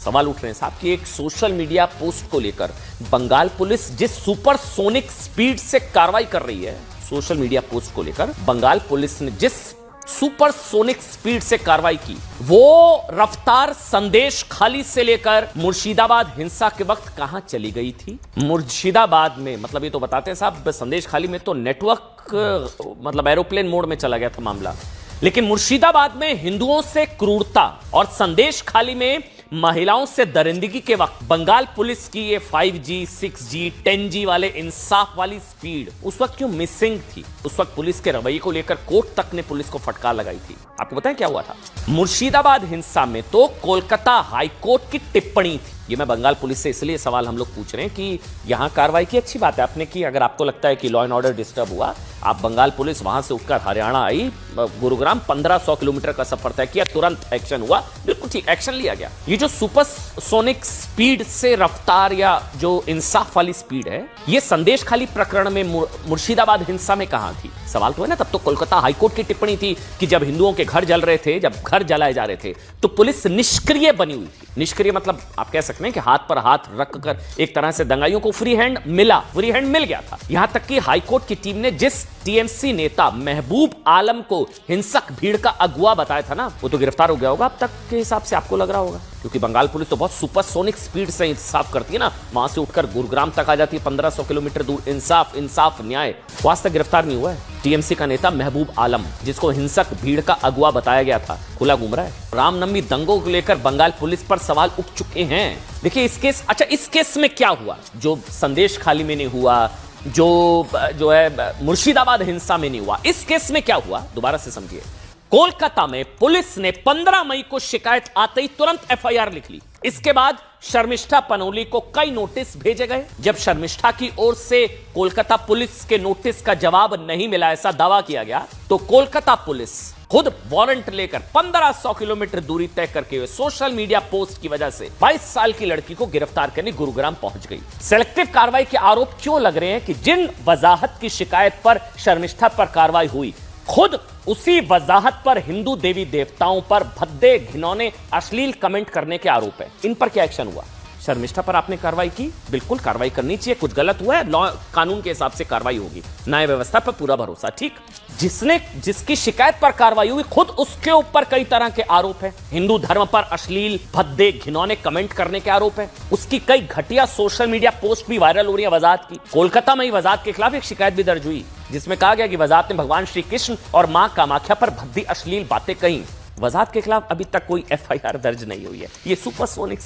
सवाल उठ रहे हैं साहब कि एक सोशल मीडिया पोस्ट को लेकर बंगाल पुलिस जिस सुपरसोनिक स्पीड से कार्रवाई कर रही है, सोशल मीडिया पोस्ट को लेकर बंगाल पुलिस ने जिस सुपरसोनिक स्पीड से कार्रवाई की, वो रफ्तार संदेश खाली से लेकर मुर्शिदाबाद हिंसा के वक्त कहां चली गई थी। मुर्शिदाबाद में मतलब ये तो बताते हैं साहब, संदेश खाली में तो नेटवर्क मतलब एरोप्लेन मोड में चला गया था मामला, लेकिन मुर्शिदाबाद में हिंदुओं से क्रूरता और संदेश खाली में महिलाओं से दरिंदगी के वक्त बंगाल पुलिस की ये 5G, 6G, 10G वाले इंसाफ वाली स्पीड उस वक्त क्यों मिसिंग थी। उस वक्त पुलिस के रवैये को लेकर कोर्ट तक ने पुलिस को फटकार लगाई थी। आपको बताएं क्या हुआ था। मुर्शिदाबाद हिंसा में तो कोलकाता हाईकोर्ट की टिप्पणी थी। ये मैं बंगाल पुलिस से इसलिए सवाल हम लोग पूछ रहे हैं कि यहां कार्रवाई की, अच्छी बात है आपने की। अगर आपको लगता है कि लॉ एंड ऑर्डर डिस्टर्ब हुआ, आप बंगाल पुलिस वहां से उठकर हरियाणा आई, गुरुग्राम 1500 किलोमीटर का सफर तय किया, तुरंत एक्शन हुआ, बिल्कुल ठीक एक्शन लिया गया। ये जो सुपरसोनिक स्पीड से रफ्तार या जो इंसाफ वाली स्पीड है, ये संदेश खाली प्रकरण में मुर्शिदाबाद हिंसा में कहां थी। सवाल तो है ना। तब तो कोलकाता हाईकोर्ट की टिप्पणी थी कि जब हिंदुओं के घर जल रहे थे, जब घर जलाए जा रहे थे, तो पुलिस निष्क्रिय बनी हुई थी। निष्क्रिय मतलब आप कह सकते हैं कि हाथ पर हाथ रख कर एक तरह से दंगाइयों को फ्री हैंड मिल गया था। यहां तक कि हाईकोर्ट की टीम ने जिस टीएमसी नेता महबूब आलम को हिंसक भीड़ का अगुवा बताया था ना, वो तो गिरफ्तार हो गया होगा अब तक के हिसाब से, आपको लग रहा होगा, क्योंकि बंगाल पुलिस तो बहुत सुपरसोनिक स्पीड से इंसाफ करती है ना। वहां से उठकर गुरुग्राम तक आ जाती है, 1500 किलोमीटर दूर। इंसाफ न्याय। वो आज तक गिरफ्तार नहीं हुआ है। टीएमसी का नेता महबूब आलम, जिसको हिंसक भीड़ का अगुवा बताया गया था, खुला घूम रहा है। रामनवमी दंगों को लेकर बंगाल पुलिस पर सवाल उठ चुके हैं। देखिए इस केस में क्या हुआ जो संदेश खाली में नहीं हुआ, जो है मुर्शिदाबाद हिंसा में नहीं हुआ। इस केस में क्या हुआ दोबारा से समझिए। कोलकाता में पुलिस ने 15 मई को शिकायत आते ही तुरंत एफआईआर लिख ली। इसके बाद शर्मिष्ठा पनोली को कई नोटिस भेजे गए। जब शर्मिष्ठा की ओर से कोलकाता पुलिस के नोटिस का जवाब नहीं मिला, ऐसा दावा किया गया, तो कोलकाता पुलिस खुद वारंट लेकर 1500 किलोमीटर दूरी तय करके हुए सोशल मीडिया पोस्ट की वजह से 22 साल की लड़की को गिरफ्तार करने गुरुग्राम पहुंच गई। सेलेक्टिव कार्रवाई के आरोप क्यों लग रहे हैं कि जिन वजाहत की शिकायत पर शर्मिष्ठा पर कार्रवाई हुई, खुद उसी वजाहत पर हिंदू देवी देवताओं पर भद्दे घिनौने अश्लील कमेंट करने के आरोप है। इन पर क्या एक्शन हुआ। शर्मिष्ठा पर आपने कार्रवाई की, बिल्कुल कार्रवाई करनी चाहिए। कुछ गलत हुआ है, लॉ कानून के हिसाब से कार्रवाई होगी। न्याय व्यवस्था पर पूरा भरोसा, ठीक। जिसकी शिकायत पर कार्रवाई हुई, खुद उसके ऊपर कई तरह के आरोप है। हिंदू धर्म पर अश्लील भद्दे घिनौने कमेंट करने के आरोप है। उसकी कई घटिया सोशल मीडिया पोस्ट भी वायरल हो रही है वजाहत की। कोलकाता में ही वजाहत के खिलाफ एक शिकायत भी दर्ज हुई, जिसमें कहा गया कि वजाहत ने भगवान श्री कृष्ण और मां कामाख्या पर भद्दी अश्लील बातें कही। वजाहत के खिलाफ अभी तक कोई एफआईआर दर्ज नहीं हुई है। ये सुपरसोनिक